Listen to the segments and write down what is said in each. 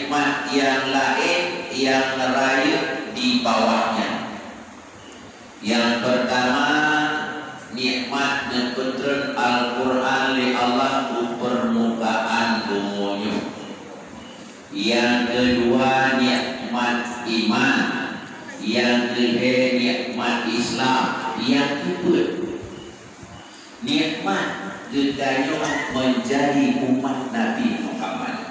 nikmat yang lain yang raya di bawahnya. Yang pertama, nikmat nepentren Al-Quran li Allah di permukaan bumi. Yang kedua, nikmat iman. Yang ketiga, nikmat Islam. Yang kedua, nikmat gedanya menjadi umat Nabi Muhammad.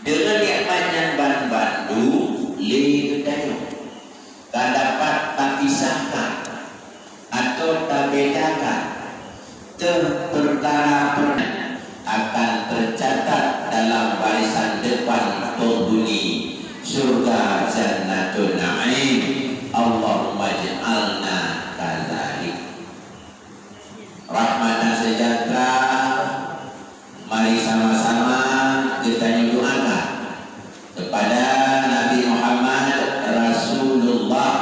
Dengan nikmat yang bantu li gedanya tak dapat tak pisahkan atau tak bedakan, perkara pernah akan tercatat dalam barisan depan penghuni surga Jannatul Na'im. Allahumma ja'alna kadzalik. Rahmat dan sejahtera, mari sama-sama kita doakan kepada Nabi Muhammad Rasulullah,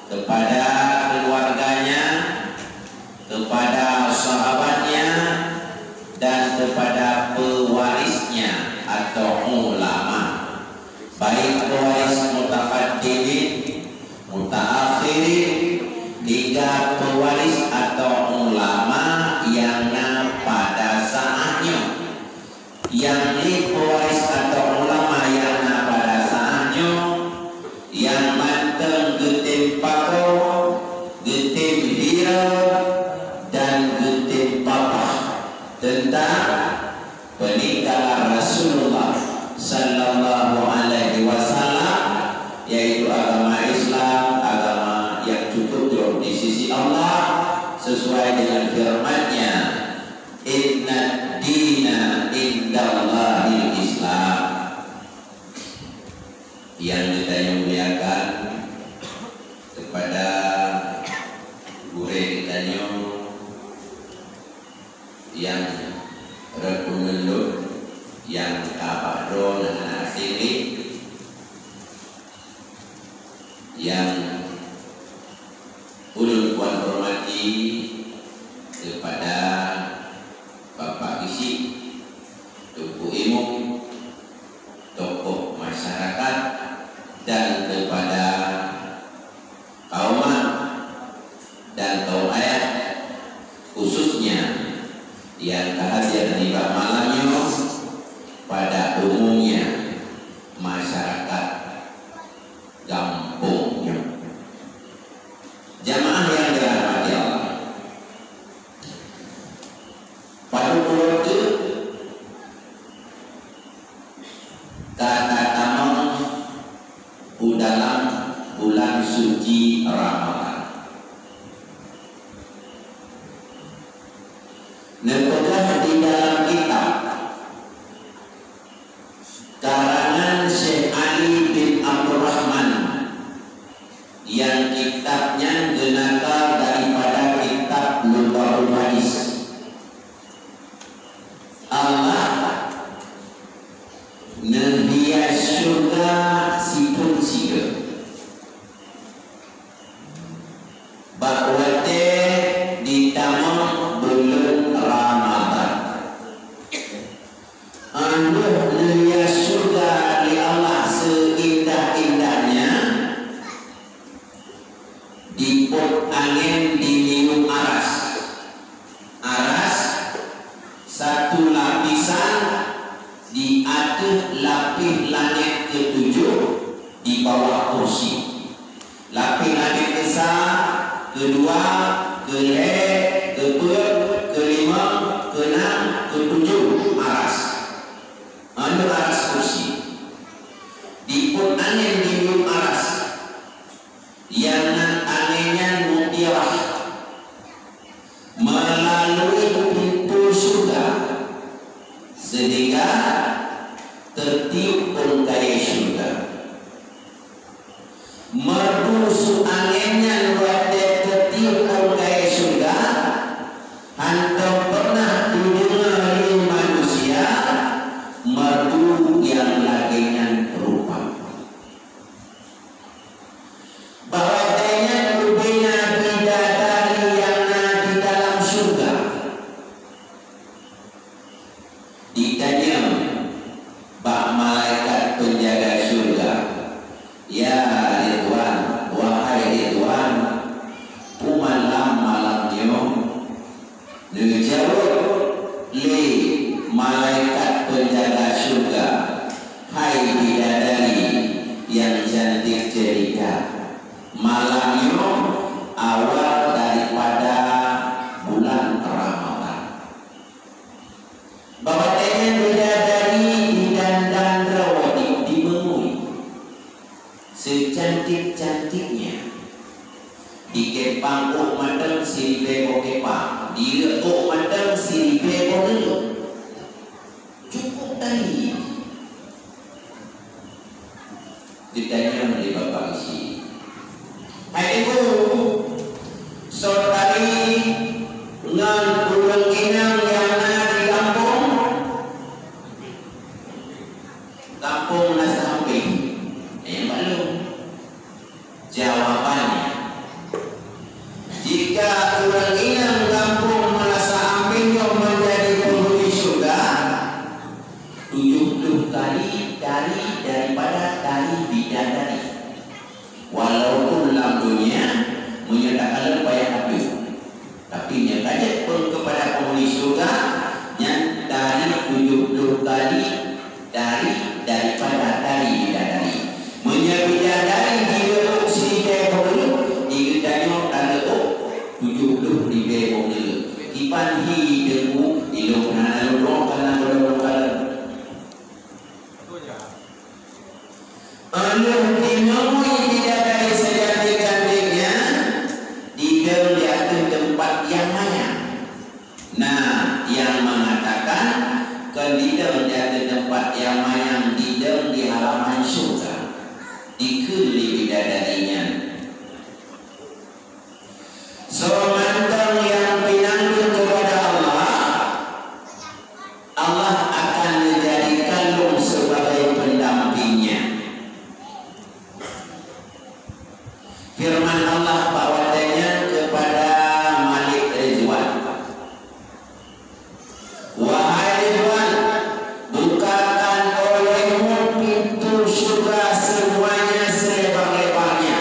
kepada keluarganya, kepada sahabatnya, dan kepada pewarisnya atau ulama, baik pewaris mutaqaddimin, mutaakhirin, hingga pewaris atau ulama yang pada saatnya. Yang pewaris atau ulama yang pada saatnya, yang manteng getim pako, getim hira, dan getim papa tentang peninggalan Rasulullah Sallallahu Alaihi Wasallam, yaitu agama Islam, agama yang cukup di sisi Allah sesuai dengan firman-Nya, inna dina indallahil Islam. Yang kita muliakan kepada guru kita yang rekunelun, yang kabadron dan asili, yang ulun puan hormati kepada Bapak Isi, Tuku Imum, tokoh masyarakat, dan kepada kaum dan kaum ayat, khususnya yang hadir di malamnya pada umumnya masyarakat kampungnya. Jamaah yang dirahmati Allah, pada bulan itu kata tamang dalam bulan suci Ramadan. Nepedah di dalam kitab karangan Syekh Ali bin Abdurrahman, yang kitabnya genakal daripada kitab Lughahul Hadis. Allah nehias surga sipun siga bahwa di tamang bulan Ramadan anu nehias surga di Allah seindah-indahnya, diput angin dinium aras. Aras satu lapisan di atas lapis langit ketujuh di bawah kursi. Lapis langit kedua, keempat, kelima, keenam, ketujuh aras. Anu aras kursi. Diput angin dinium aras, yang anginnya mutiara melalui pintu surga sehingga tertiup bengkai surga. Merdu anginnya luar tertiup bengkai surga, hantam pernah didengar manusia merdu yang laginya rupa. Bahwa adanya berbina bidadari yang di dalam surga. Ditanya, bak malaikat kepang oh madam siripe ko kepang dia oh madam siripe ko dulu cukup tadi ditanya oleh bapak isi hai ibu saudari ngan pulang inang yang ada di kampung nasa sampai maklum jawabannya jika orang inang kampung merasa ambilnya menjadi penghuni surga 70 kali daripada kali bidadari walaupun dalam dunia menyatakan payah habis tapi nyatanya pun kepada penghuni surga yang dari 70 kali daripada kali bidadari menyabidadari dia sini dulu digedanya ada 70 ribu dulu ipan hi dulu ilmu nana lorong kana anu dinemui bidadari sejati gandengnya di dalam tempat yang mana nah yang mengatakan di dalam tempat yang mana di halaman surga dikuli bidadarinya seorang yang pinanggung kepada Allah akan menjadikan sebagai pendampingnya firman Allah bahwasanya kepada Malik Ridwan wahai Ridwan bukakan olehmu pintu surga semuanya selebar-lebarnya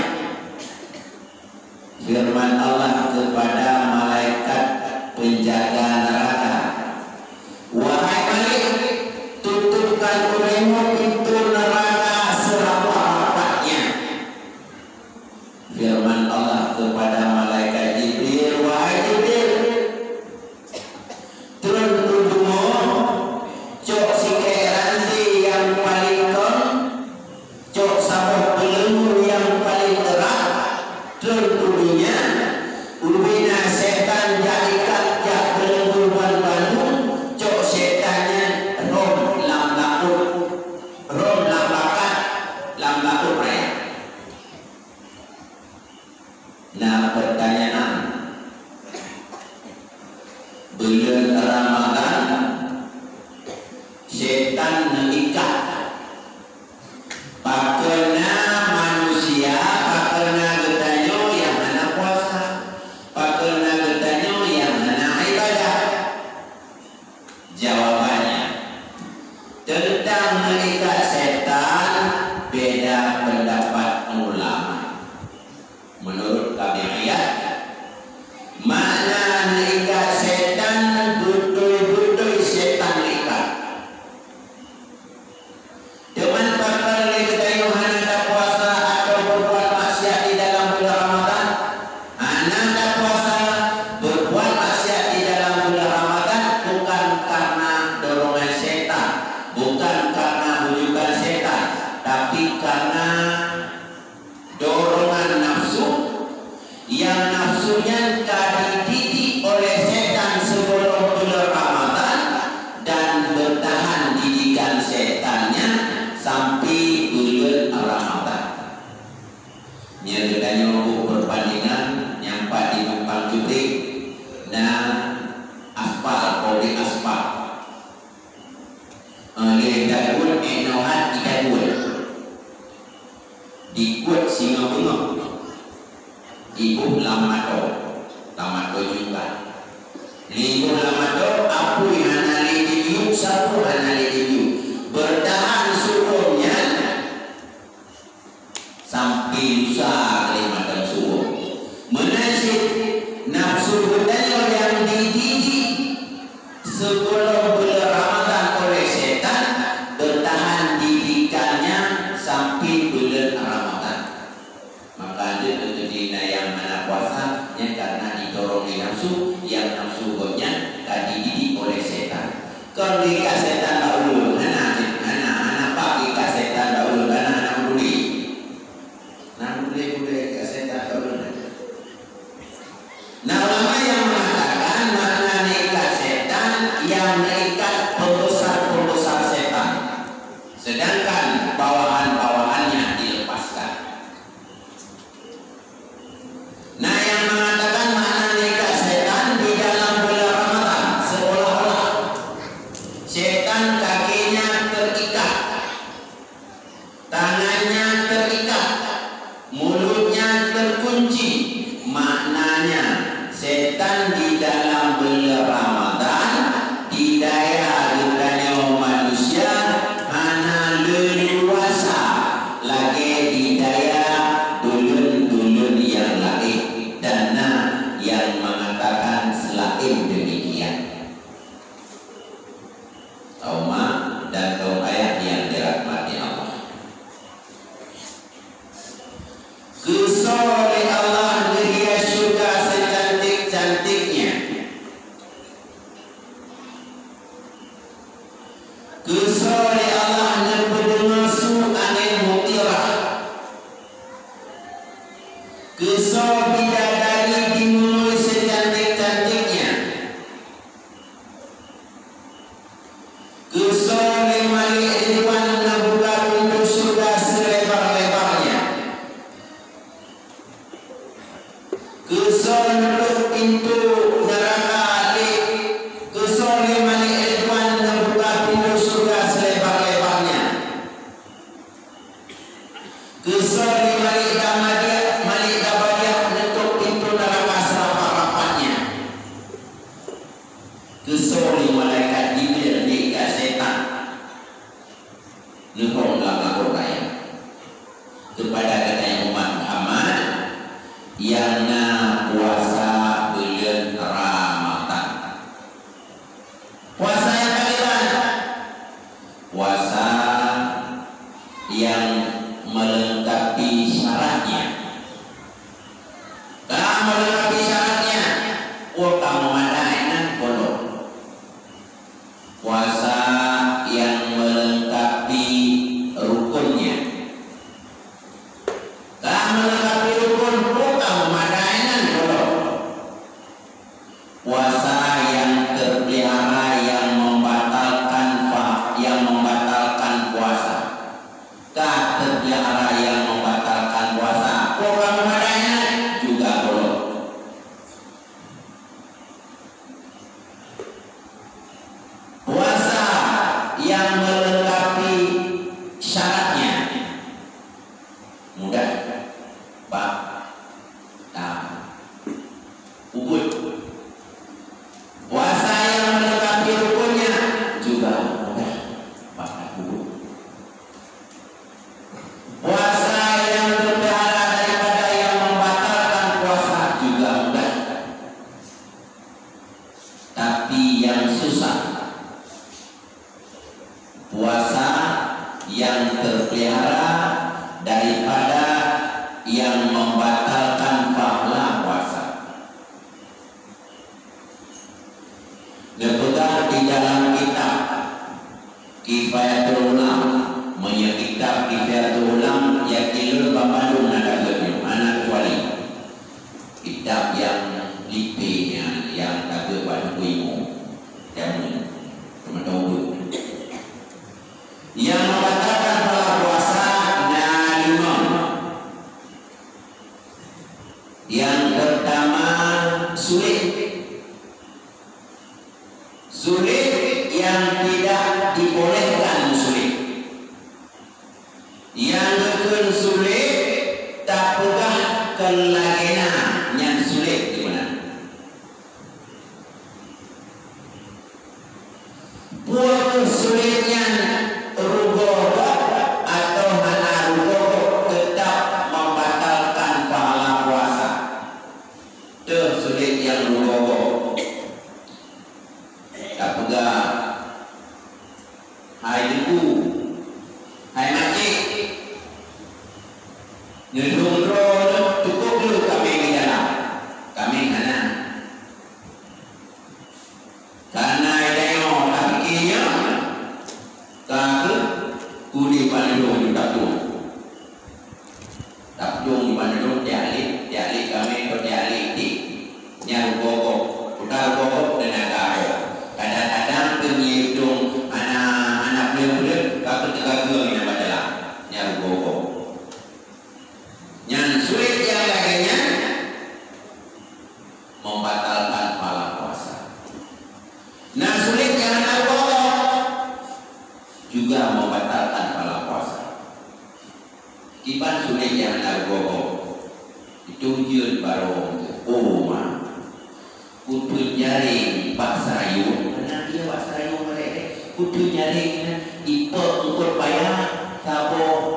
firman Allah kepada malaikat penjaga neraka wahai Malik tutupkan olehmu pintu neraka serapat-rapatnya firman Allah kepada malaikat Jibril wahai Jibril turun tubuhmu cok sikeransi yang paling kon cok sabuk belenggu yang paling erat turun tubuhnya ubina setan jadikan jak belenggu ban-bandung cok setannya rom lambakat lambakat raya nah pertanyaan bulan Ramadan setan mengikat pakena manusia pakena getanyo yang mana puasa pakena getanyo yang mana ibadah jawabannya tentang mengikat setan beda pendapat ulama menurut tabi'iyat mana mengikat setan betul-betul setan mengikat dengan pakar leketayuh anda puasa atau berbuat maksiat di dalam bulan Ramadan anda puasa berbuat maksiat di dalam bulan Ramadan bukan karena dorongan setan bukan karena bujukan setan tapi karena dorongan nafsu yang nafsunya dididik oleh setan sebelum bulan Ramadan dan bertahan didikan setannya sampai bulan Ramadan. Nyatanya untuk perbandingan yang di Numpang Jubrik dan aspal, kode aspal. Lidahul enohan idahul dikuat singa bunga ibu lamato juga ibu lamato apu yang anali dibiu satu anali dibiu bertahan suruhnya sampai lusa kelimatan suruh menasib nafsu bertanya yang dididik sebelum bulan Ramadan oleh setan bertahan didikannya sampai bulan Ramadan maka dia tentu yang mana puasa yang bawahan-bawahannya dilepaskan. Nah, yang mengatakan makna nikah setan di dalam bulan Ramadan, seolah-olah setan kakinya terikat, tangannya terikat, mulutnya terkunci. Maknanya setan di dalam bulan Ramadan didaya ditanya manusia hana leluasa lagi didaya dulun-dulun yang lain dan yang mengatakan selain demikian. Tauma dan kaum ayat yang dirahmati Allah. Kisah oleh Allah dihias syurga secantik-cantiknya. Kisah oleh Allah berdengasu angin mutirah. Kisah bidadari dimulai secantik-cantiknya. Kisah oleh Malik Ridwan membuka pintu surga selebar-lebarnya. Kisah menutup pintu neraka. Kisah oleh Malik Ridwan membuka pintu surga selebar-lebarnya. Kisah oleh Malik Gabadiah menutup pintu neraka serapat-rapatnya. Kisah oleh malaikat Jibril nikah setan nuhong lapor raya kepada katanya umat Muhammad yang puasa bulan Ramadan. Puasa yang kalian, puasa yang melengkapi syaratnya. Kalau melengkapi syaratnya, kamu madainan bolong. Puasa yang melengkapi rukunnya. Kalau melengkapi rukun, kamu madainan bolong. Puasa yang terpelihara yang membatalkan puasa. Tak terpelihara yang membatalkan puasa, kamu madainan juga bolong. Puasa yang melengkapi syaratnya mudah, Pak, ubud. Puasa yang melengkapi rukunnya juga mudah, Pak, ubud. Puasa yang terpelihara daripada yang membatalkan puasa juga mudah. Tapi yang susah puasa yang terpelihara daripada yang membatalkan pahala puasa. Dipegang di dalam kitab Kifayatul Ulam, kitab Kifayatul Ulam yang ilmu Bapadun ada bernya mana kecuali kitab yang lipenya yang tak berpada kuimu yang teman-teman yang membatalkan pahala puasa nalimam. Yang pertama sulit yang tidak dibolehkan sulit. Yang kedua sulit tak pegah kelagena yang sulit di mana? Buat sulitnya rugobok atau hana rugobok tetap membatalkan pahala puasa. Itu sulit yang rugobok. Tak pegah hai ibu, hai makcik, nyedung roh cukup dulu kami di dalam, kami kanan. Karena ideo tak pikirnya, tak kudi panedung di takung, takung di panedung dialik kami berdialik di nyaru gogok, putar gogok dan agak. Kadang-kadang penyedung anak-anak muda-muda kata tegak yang adalah sulit yang nargogo itu jun barong oma kutu nyaring pak sayur karena dia pak sayur mereka kutu nyaring ipo ukur payah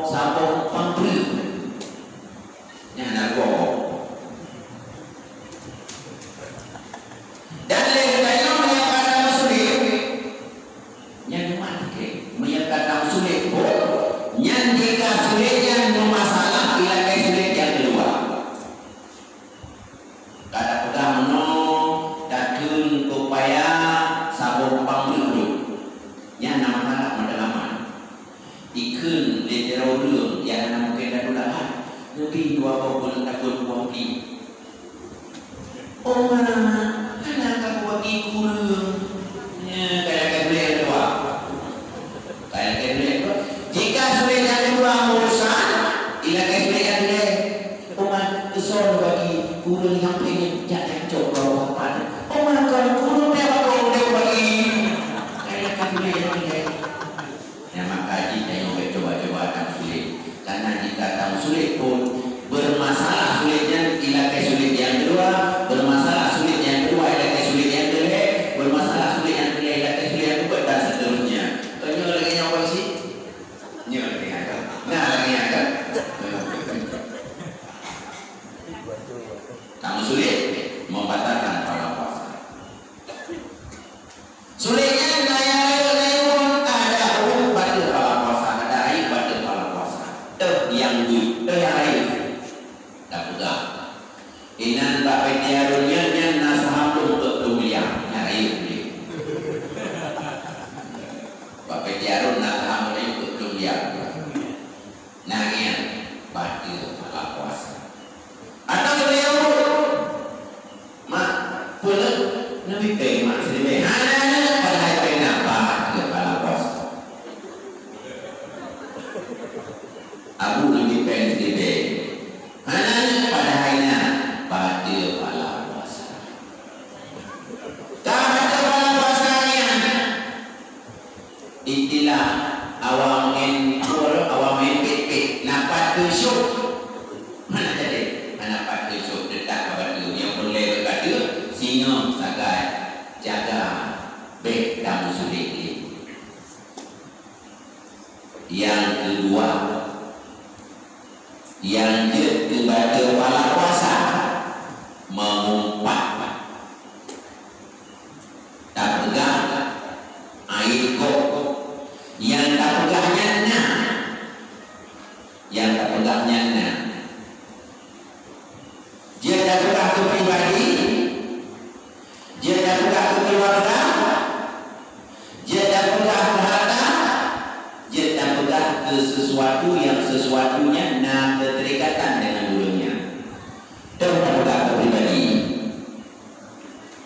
sabo pampri yang nargogo dan leganya menyatakan sulit yang dimana menyatakan sulit yang jika sulitnya masalah bila sulit yang kedua kada pegang no datun upaya sabun pamruk yang nama masalah madalaman ikun di jero reung yang nama kita dulahan lebih dua pun takut wangi oh mana anak wangi kurung kayak boleh dua kayak boleh dua jika sulit yang kedua urusan ila kayak sulit yang boleh umat kesor bagi kurung yang pengen jangan coba apa umat kalau kurung dia bakal bagi kayak boleh yang boleh yang makaji yang coba-coba tak sulit karena jika tak sulit pun bermasalah sulitnya ila kayak sulit yang kedua bermasalah sulit yang kedua ila kayak sulit yang kedua bermasalah sulit yang kedua ila kayak sulit yang kedua dan seterusnya tanya lagi nyawa sih nah lagi ada kamu sulit membatalkan para puasa sulitnya daya pun ada hukum batal para puasa ada air batal para puasa yang yang air tak pegang inan tak petiarunnya yang nasaham untuk dunia yang air Pak petiarun nasaham untuk dunia nangin batal para puasa atau beliau mak pulang nabi teh mak sedih hana pada hari kenapa dia para puasa abu nabi pen sedih hana pada hari batal para puasa tak para puasanya itilah awam pit napat kusuk mana jadi napat kusuk dekat kepada yang boleh berkata singa sagai jaga baik dan sulit yang kedua yang kepada para puasa mengumpat tak pegang air kok yang tak pegangnya yang tak pegangnya dia tak pegang ke pribadi dia tak pegang ke keluarga dia tak pegang ke harta dia tak pegang ke sesuatu yang sesuatunya keterikatan dengan dulunya dan tak pegang ke pribadi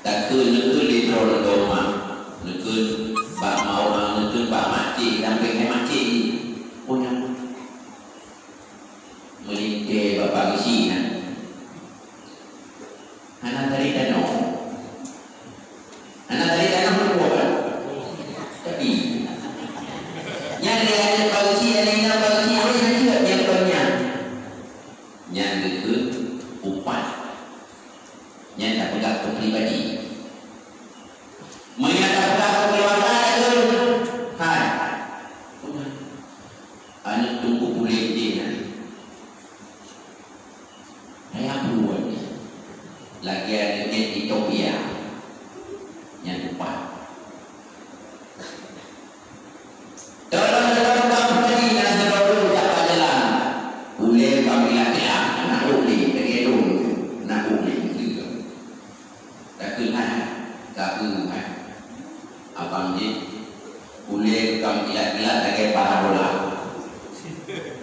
tak ke nekul di trol doma nekul bak mau nekul bak mati damping mati punya melingke bapak isi anak dari danau berbuat tapi yang dia ada bagasi yang juga yang banyak yang itu upat yang tak pegang ke pribadi menyatakan pegang ke keluarga itu hai anak tunggu boleh dia ayam buat lagi ada di Ethiopia yang upat dalam pribadi nasi rodo tak jalan boleh kami latihan nak boleh pergi dulu nak boleh juga tak kenal abang ni boleh kami latihan lagi parabola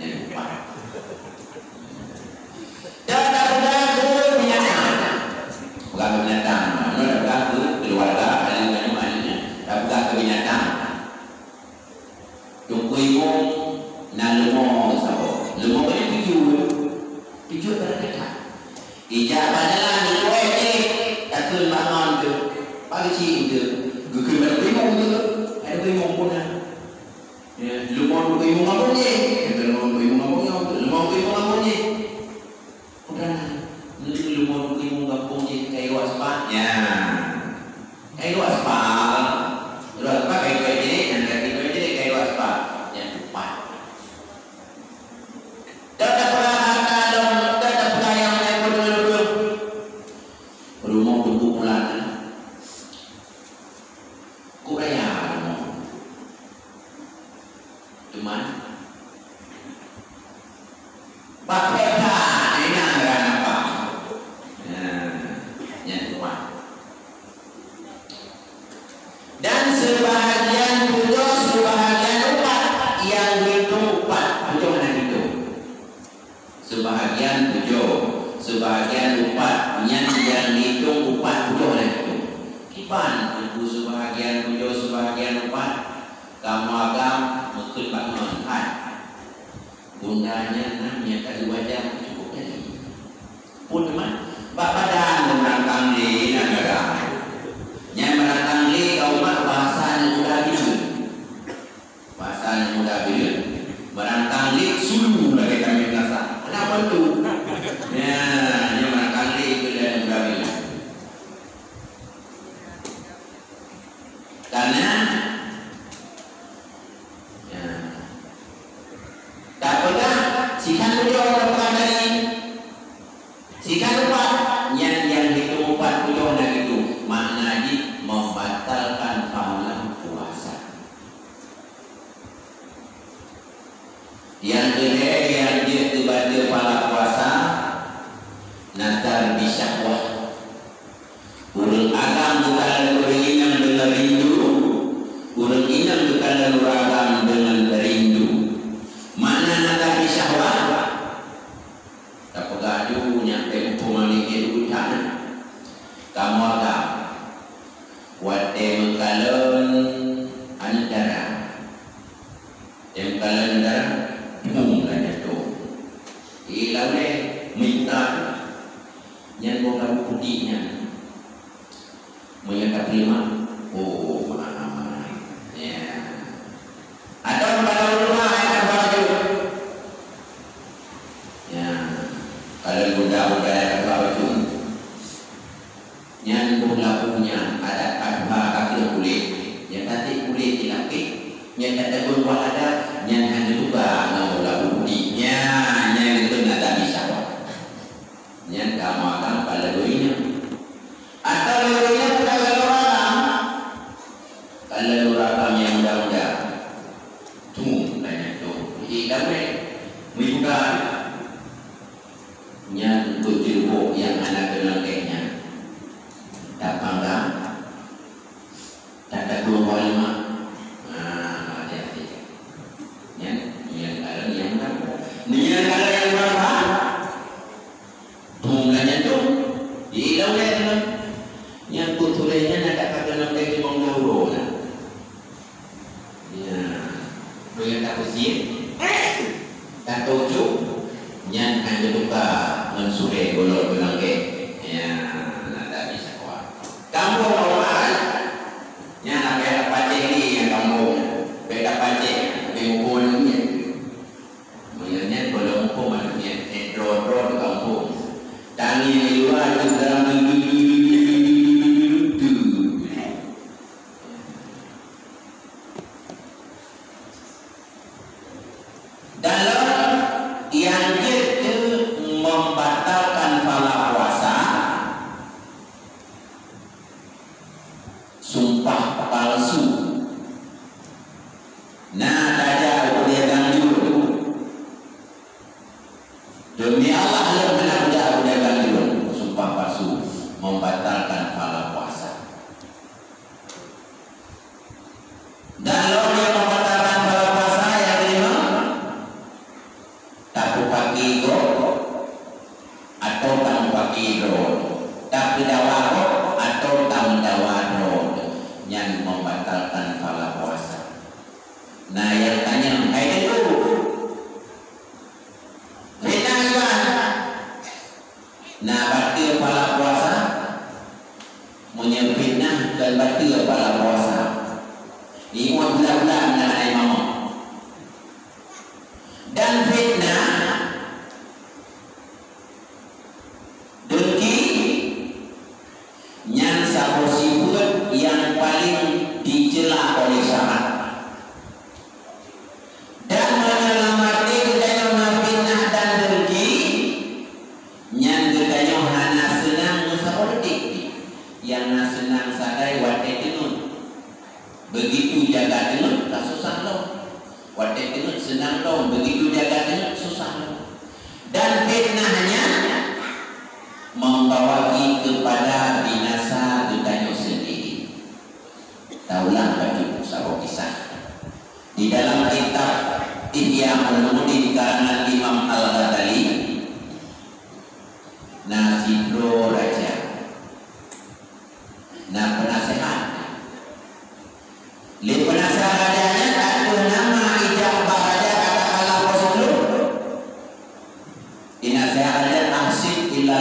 yang upat dan aku binatang bukan binatang bukan keluarga alim-alimnya tak bukan binatang tungkui mo na lumo sabo lumo ba tuju terdekat ija padalah ni kowe takun bangon tu pagi ci tu gukul pada primo tu ada primo pun lumo primo ngapun ni lumo primo ngapun ni sebahagian 7, sebahagian 4, yang dihitung 40 lah itu. Kipan itu sebahagian 7, sebahagian 4, kamu agam mungkin bangun hai. Bundanya namanya tadi wajah cukup tadi. Pun teman, bapadan merantang di negara. Yang merantang di kaumat bahasa mudah biru. Bahasa mudah biru. Merantang di sulu lagi kami rasa. Kenapa tu? Ya, yang merantang di itu dia mudah biru. Karena ya, tak pegang sikan beliau orang pegang tadi. Sikan lupa yang hitung 40 dan itu makna di membatalkan pahala puasa. Yang kedua yang dia terbaca pahala puasa nazar bisyahwah. Urang agam bukan urang inang dengan rindu, urang inang bukan agam dengan rindu. Mana nazar bisyahwah? Tak pegadu nyampe hukuman itu ucapan. Kamu agam wate mengkalon anak darah. Yang kalon darah mungkin itu. Ilawe minta yang bukan putihnya. Menyatakan terima. Oh, mana? Ya. Atau pada rumah yang baju. Ya. Kalau budak-budak yang baju. Yang budak-budaknya ada kaki kulit. Yang tadi kulit dilapik. Yang tak ada buat ada. Yang hanya juga budak-budaknya. Yang itu nada bisa. Yang kamu akan pada doinya. Atau doinya bukan kalau rakam yang mudah-mudah tunggu banyak tu damai muda yang berjilbab yang anak kelengkenya tak panggang tak ada keluar lima hati-hati yang kalau yang berapa yang kalau yang berapa tunggu banyak tu hilang dengan yang kuturenya nak kata nak pergi mengurus lah. Ya, boleh tak pusing, tak tujuh, yang hanya lupa mensure golol belangke. Ya, tak bisa kuat. Kamu orang, yang nak beda pacik ni yang kamu beda pacik, berhubung ni. Mengenai kalau hukum maksudnya drone kampung, tangi di luar tu dalam yang itu membatalkan pahala puasa, sumpah palsu. Nah, saja dia ganjur. Demi Allah yang benar-benar dia ganjur. Sumpah palsu membatalkan pahala puasa. Dan lo yang membatalkan pahala puasa yang kelima, tak pakai go atau tak pakai drone, tak dawa go atau tak dawa drone yang membatalkan pahala puasa. Nah, yang tanya, hai itu, fitnah iman. Nah, batal pahala puasa, menyebutnya dan batal pahala puasa. Ini bulan-bulan mengenai mama. Dan fitnah dengki yang sabo sibut yang paling dicela oleh syarat dan menyelamatkan kedayana fitnah dan dengki yang kedayana hana senang musawardik yang senang sadai wate tenun begitu jaga tenun tak susah loh. Wadah tenut senang dong, begitu jaga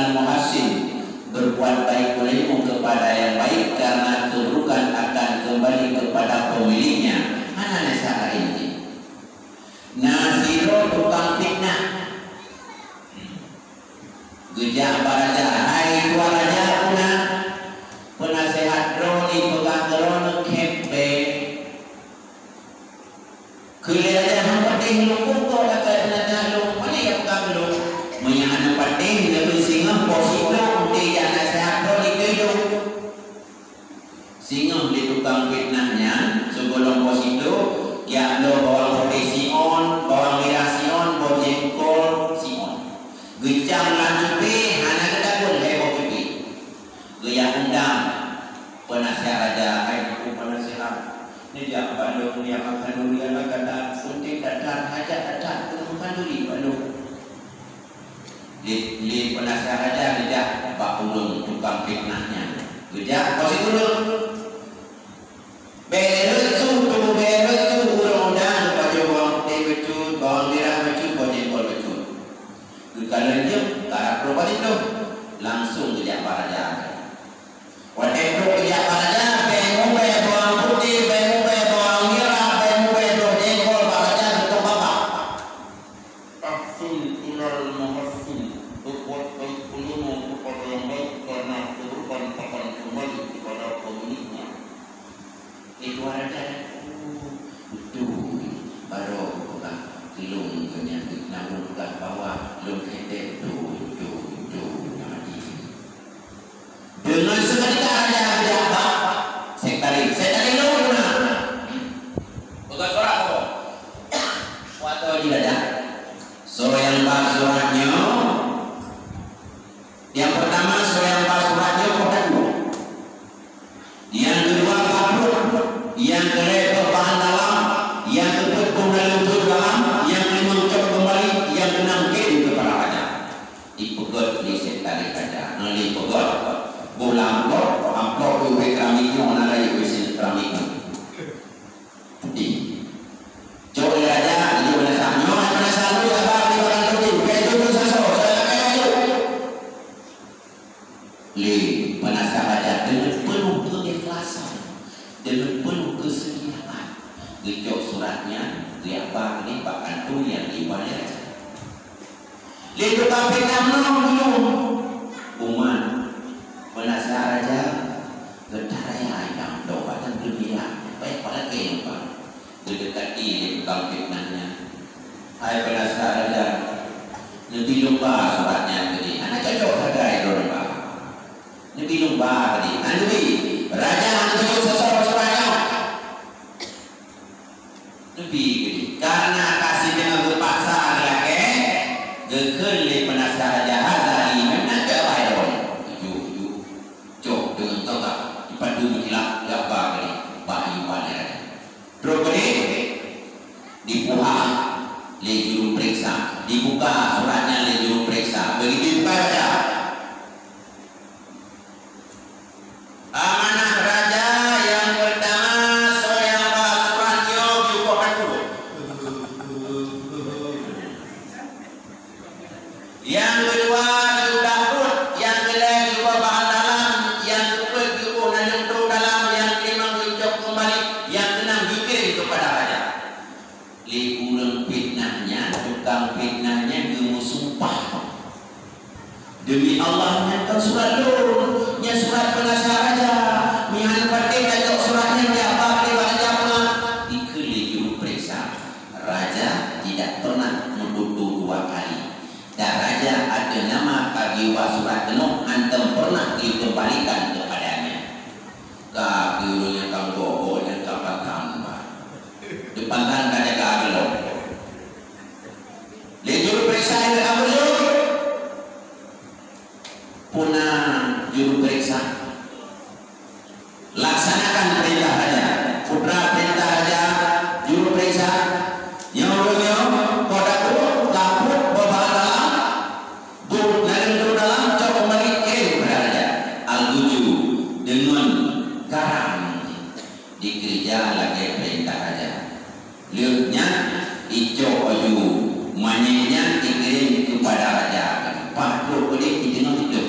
al-muhassin, berbuat baik olehmu kepada yang baik, karena keburukan akan kembali kepada pemiliknya. Mana nasihat ini? Nasiro tukang fitnah. Gejak baraja, hai tua raja puna, penasehat droni pegang drone kempe. Kelihatan yang penting lu pukul kata nasihat lu, mana yang pegang lu? Menyang penting lebih singa positif untuk yang nasihat drone itu. Singa beli tukang fitnahnya sebelum positif, ya lo bawang putih Sion, bawang merah Sion, bawang jengkol Sion. Gejang lagi pe, anak kita pun heboh pe. Gejang undang penasihat raja, aku penasihat. Ni dia balong yang akan durian kata suntik datang hajat datang ketemukan duri balong. Li penasihat raja gejak pak ulun tukang fitnahnya. Gejak kau si ulun. Beresu urang undang baju bawang putih becut, bawang merah becut, bawang jengkol becut. Kalau dia tak perlu itu langsung gejak raja. Whatever gejak raja, bawang putih, bawang merah, bawang jengkol raja itu bapak. Tahsin ilal muhassin, berbuat baik olehmu kepada yang baik, karena keburukan akan kembali kepada pemiliknya. Itu raja. Itu baru bukan kilung penyakit namun bukan bawah lung kete itu nanti. Dengan seketika raja berjawab, saya tarik lu mana? Bukan surat apa? Waktu dia ada. So yang pas suratnya, yang pertama so yang pas suratnya kotak dua. Yang kedua kabur, yang kedua bahan dalam, yang keempat kembali dalam, yang kelima ucap kembali, yang keenam kirim kepada raja. Dipegot di sekali raja, nanti pegot, bola amplop uwe keramik yang mana lagi uwe keramik. Di, coba raja, dia penasaran lu apa di orang tu, kayak itu sesuatu, kayak itu. Li penasaran raja dengan penuh keikhlasan, dengan penuh kesediaan. Gejok suratnya, dia apa ini Pak Antu yang dibayar. Lihat tapi kamu belum umat penasaran raja gedaya yang doa dan dunia baik pada kehidupan didekati di tukang fitnahnya. Hai penasaran raja, lebih lupa suratnya tadi. Anak cocok saja itu lupa. Lebih lupa tadi. Nanti raja nanti sesuatu suratnya. Lebih karena kasih dengan berpaksa lagi gekeli penasaran jahat tadi memang tak baik dong. Cok dengan tahu tak dipadu hilang apa kali bayi pada. Terus kali dibuka le juru periksa, dibuka suratnya le juru periksa. Begitu dibuka saja. Amanah raja yang pertama saya suratnya dibukakan dulu. Yang kedua juga pun, yang kedua juga bahan dalam, yang kedua juga nanti dalam, yang kelima ucap kembali, yang keenam dikirim kepada raja. Liburan fitnahnya, tukang fitnahnya gemu sumpah. Demi Allah nyata surat lu, nya surat penasihat raja, mihan pakai kacau suratnya dia apa di raja pernah dikeli juru periksa. Raja tidak pernah menuduh dua kali. Dan raja ada nama bagi surat penuh antum pernah dikembalikan kepadanya. Kaki ulunya kang gogo dan kapan depan kan ada kaki lo. Juru periksa yang ambil punah juru periksa laksanakan perintah raja. Putra perintah raja juru periksa nyonya kodak kapur bawa dalam buk dari dalam coba kembali kepada raja. Al-Guju dengan garam di gereja lagi perintah raja. Lihatnya hijau baju manyanya dikirim kepada raja. Pak Duk boleh didengar itu.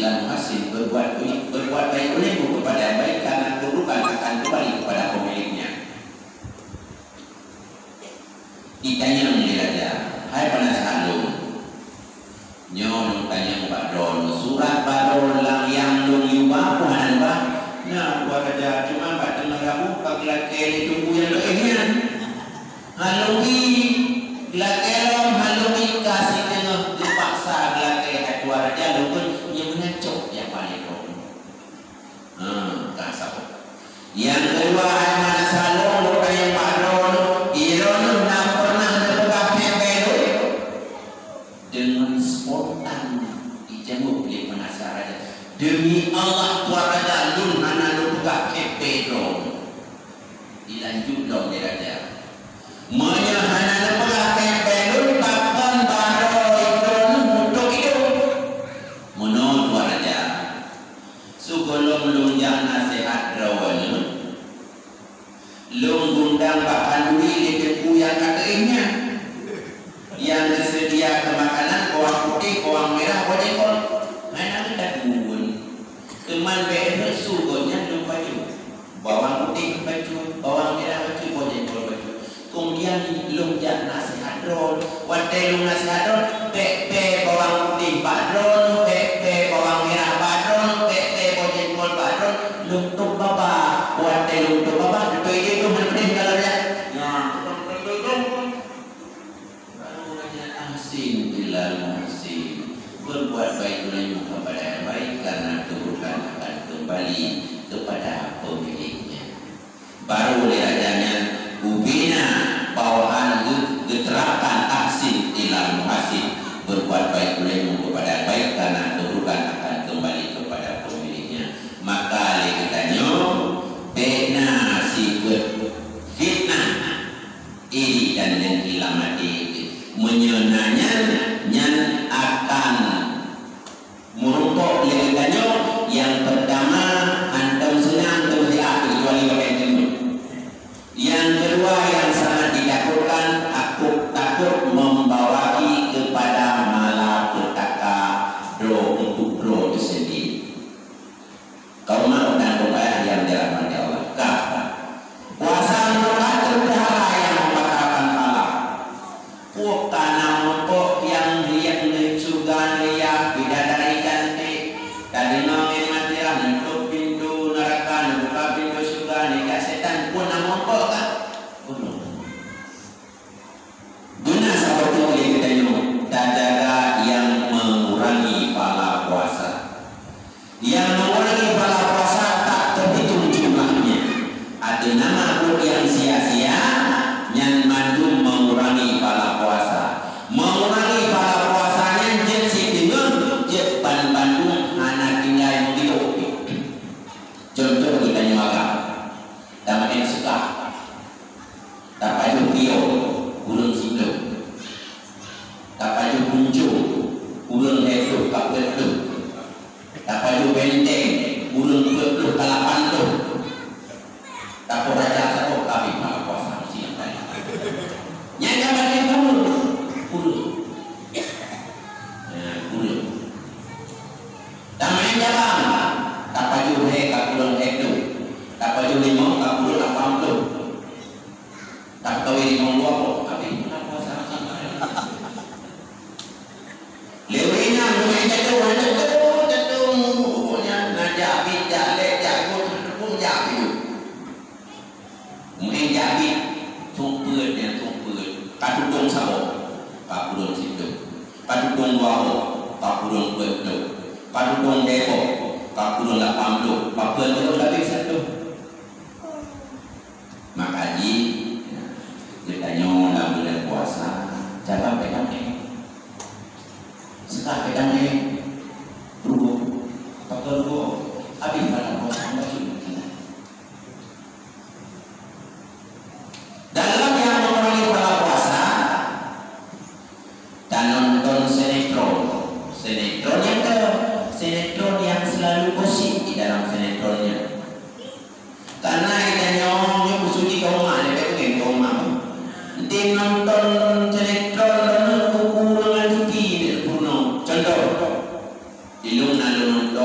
ila muhsin, berbuat baik olehmu kepada yang baik, karena keburukan akan kembali kepada pemiliknya. Ditanya oleh raja, hai penasehat lu, nyon tanya Pak Don, surat Baron lang yang lu yuba puhanan ba? Nah, buat raja cuma Pak dengar kamu kagelat kele tunggu yang doanya. Halungi gelakelom halungi kasih tengah dipaksa gelakel ketua raja lu pun yang mengacok yang paling kau. Kasar. Yang kedua hai mana salong lu kayak Pak Don, iron nak pernah berpegang pembelu dengan spontan dijenguk oleh penasehat raja. Demi Allah tuan raja lu nana lu buka pembelu. Dilanjut dong dia raja. Menyahana lepah kempelun takkan baro itu untuk itu menurut raja sebelum lunjang nasihat rawan lung gundang bahkan duri lepeku yang katanya yang tersedia ke makanan bawang putih, bawang merah, bawang jengkol mana kita tungguin teman bener sugonya lu baju bawang putih baju, bawang merah baju, bawang jengkol baju. Kemudian lunjak nasihat drone, wadai lung nasihat drone, pepe bawang putih padron, pepe bawang merah padron, pepe bawang jengkol padron, lung tuk baba, wadai lung tuk baba, itu ide tu mana kalau dia, asin bilal asin, berbuat baik olehmu kepada yang baik, karena keburukan akan kembali kepada pemiliknya. Baru oleh rajanya ubina bawahan geterakan tahsin ila muhsin, berbuat baik olehmu kepada baik, karena keburukan akan kembali kepada pemiliknya. Maka lekatanya bena sifat fitnah iri dan yang kilamati menyenanya nyan akan merumpuk lekatanya. Yang pertama antum senang terus diakhir kecuali pakai jemput. Yang kedua yang sangat ditakutkan, aku takut membawai kepada malapetaka roh untuk roh itu sendiri. Kau mau dan berbayar yang dirahmati Allah. Kuasa mengatur berhala yang membatalkan salah. Bukan untuk yang lihat juga lihat bidadari cantik. Tadi ngomongin matilah nutup pintu neraka, buka pintu surga, nikah setan pun nampak kan? Guna seperti yang kita nyok, tak jaga yang mengurangi pahala puasa. Yang mengurangi pahala puasa tak terhitung jumlahnya. Ada nama pun yang sia-sia, yang mandul mengurangi pahala puasa. Mengurangi pahala puasanya jensi dengan jepan Bandung anak tinggal begitu. Contoh kita nyawa dan yang suka tak payah tio urang situ tak payah muncul urang itu tak betul tak payah benteng urang betul kalapan tu tak raja satu kami malah puasa siang tadi nyata balik kamu urang dan main jalan tak payah hek urang itu tak payah lima tak urang apam tu tak tahu ini ngomong apa tapi kenapa sangat lewina lumayan jatuh hanya jatuh punya ngajak bijak lejak pun jatuh mungkin jadi tumpul dia tumpul kadudung sabok kadudung situ kadudung wao kadudung betul kadudung depok kadudung lapam tu papel tu lebih satu makanya ditanya dalam bulan puasa cara pegang setelah pegang rubuh pakai rubuh habis pada puasa masih dalam yang mengurangi pahala puasa dan nonton sinetron yang ke sinetron yang selalu gosip di dalam sinetronnya karena itanya musuhi kaum ada pengen kaum nanti nonton sinetron kuku dengan tinggi purno contoh ilung nonton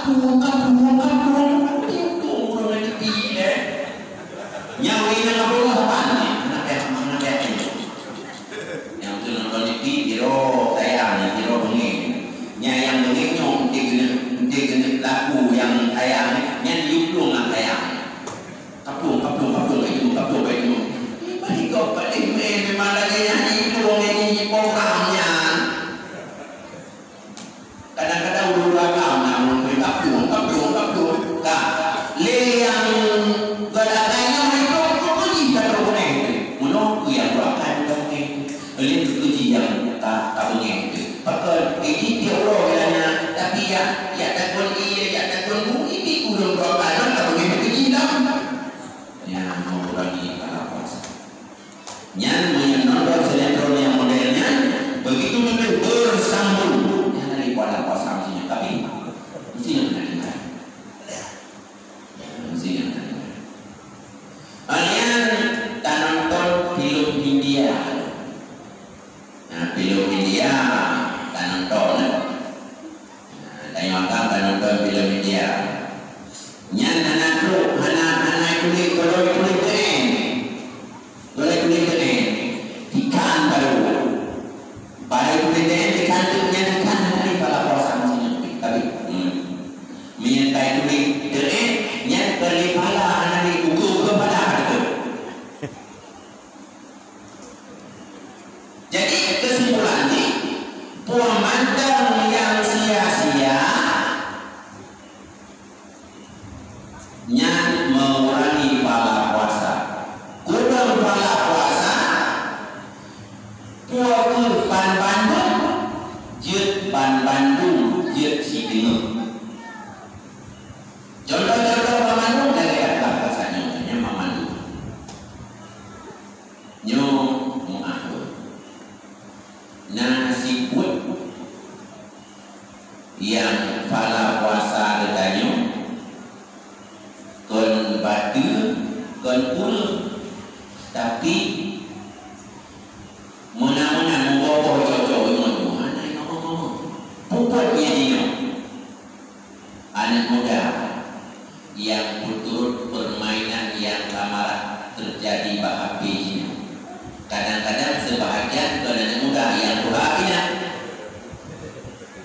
kampung itu orang lagi pilih nyawa ini nggak boleh apa nih anak itu yang tu nonton TV kiro tayang kiro dongeng yang dongeng nyong dia kena laku yang tayang yang diuplung lah tayang kapung kayak itu balik memang lagi yang itu ini programnya kadang-kadang dulu agam namun kapung le yang gadaganya itu kuji kadang-kadang menunggu yang doakan dongeng oleh kuji yang tak itu pakal ini dia orangnya tapi ya takut ini kurang doakan tak boleh kuji dah yang mengurangi para puasa yang menonton sinetron yang modelnya begitu bersambung yang dari pada puasa mestinya tapi mestinya benar kalian tak nonton film India film India tak nonton tak nonton film India yang anak kulit ikan baru kulit ikan tu yang ikan hari pada puasa mestinya tapi menyertai kulit yang berlipala hari ukur kepada harga. Jadi kesimpulannya pemandang yang sia-sia yang mengurangi pahala puasa kurang pahala puasa puaka ban Bandung jut ban Bandung jut si Tengah contoh-contoh ban Bandung dari kata bahasanya memandu nyo mu'ahur nasi put yang pahala puasa dekanyo kon batu kon pul tapi mana-mana membawa cocok dengan pupuknya dia anak muda yang turut permainan yang lamaran terjadi bahagia kadang-kadang sebahagian anak muda yang bahagia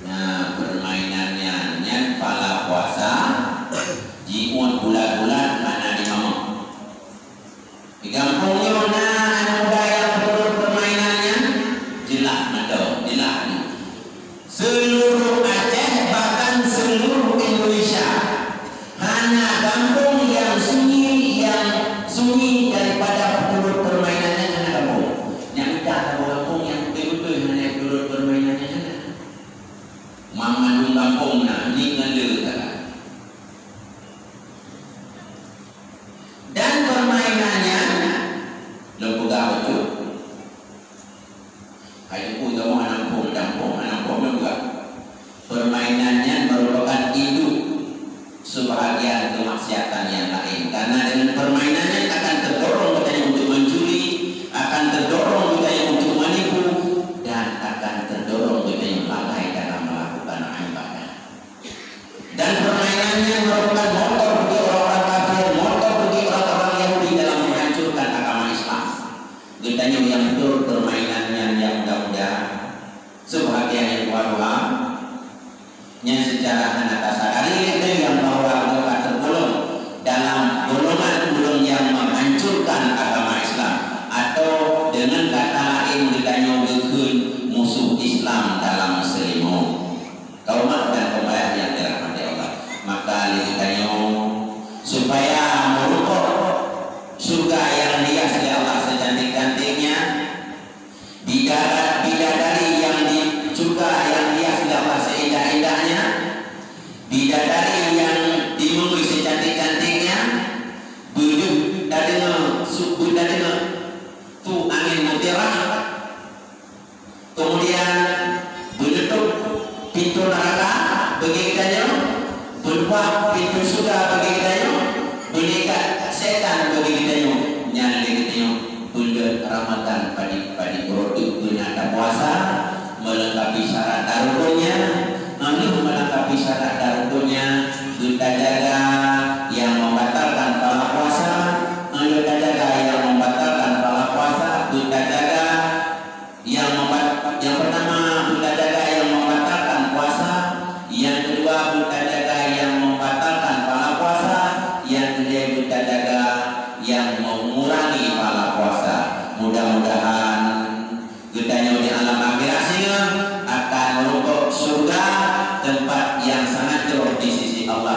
nah permainannya yang pala puasa jiun bulan-bulan mana di mama di kampungnya mana anak muda yang turut permainannya jelas seluruh Aceh bahkan seluruh Indonesia hanya kampung yang sunyi daripada turut permainannya hanya kampung yang tidak kampung yang betul-betul hanya turut permainannya hanya mamandung kampung nah ni ngele dan permainannya lembu gawe Hai pun kamu anak pun juga permainannya merupakan induk sebahagian kemaksiatan yang lain karena dengan permainannya akan terdorong katanya untuk mencuri akan terdorong katanya untuk menipu dan akan terdorong katanya lalai dalam melakukan ibadah dan permainannya merupakan motor bagi orang-orang kafir motor bagi orang-orang Yahudi dalam menghancurkan agama Islam katanya yang betul permainannya yang mudah-mudahan sebahagian yang luar yang secara anak sadari itu yang bahwa mereka tergolong dalam golongan yang menghancurkan agama Islam atau dengan kata lain ditanya gekun musuh Islam dalam selimut kaumat dan pembayar yang dirahmati Allah maka ditanya supaya merukuk surga yang dihias oleh Allah secantik-cantiknya bidadari yang di surga yang dihias oleh Allah seindah-indahnya bidadari yang dimulai secantik-cantiknya buduk dadena suku dadena tu angin mutirah kemudian menutup pintu neraka bagi kitanya berbuat pintu surga bagi kitanya berikat setan bagi kitanya nyali kitanya bulan Ramadan padi produk guna puasa melengkapi syarat daruratnya melengkapi syarat daruratnya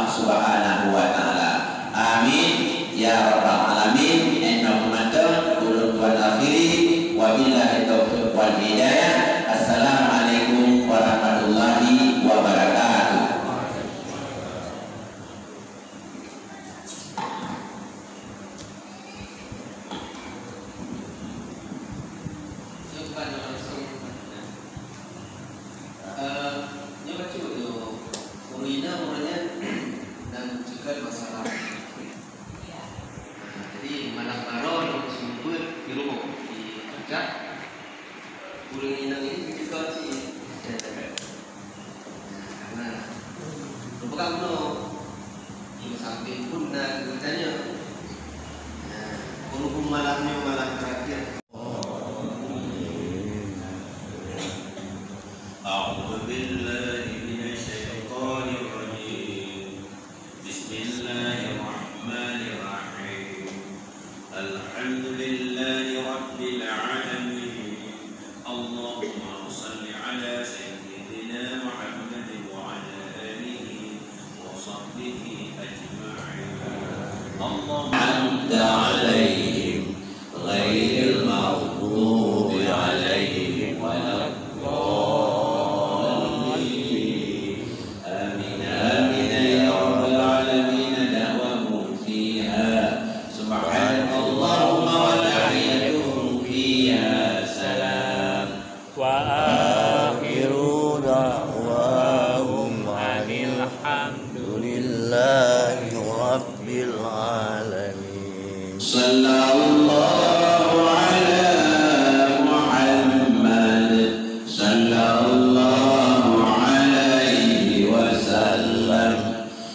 Subhanahu wa taala. Amin ya rabbal alamin. Innahu mata ulul wal akhiri wa billahi taufiq wal hidayah. Assalamualaikum warahmatullahi wabarakatuh.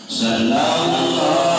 Sallallahu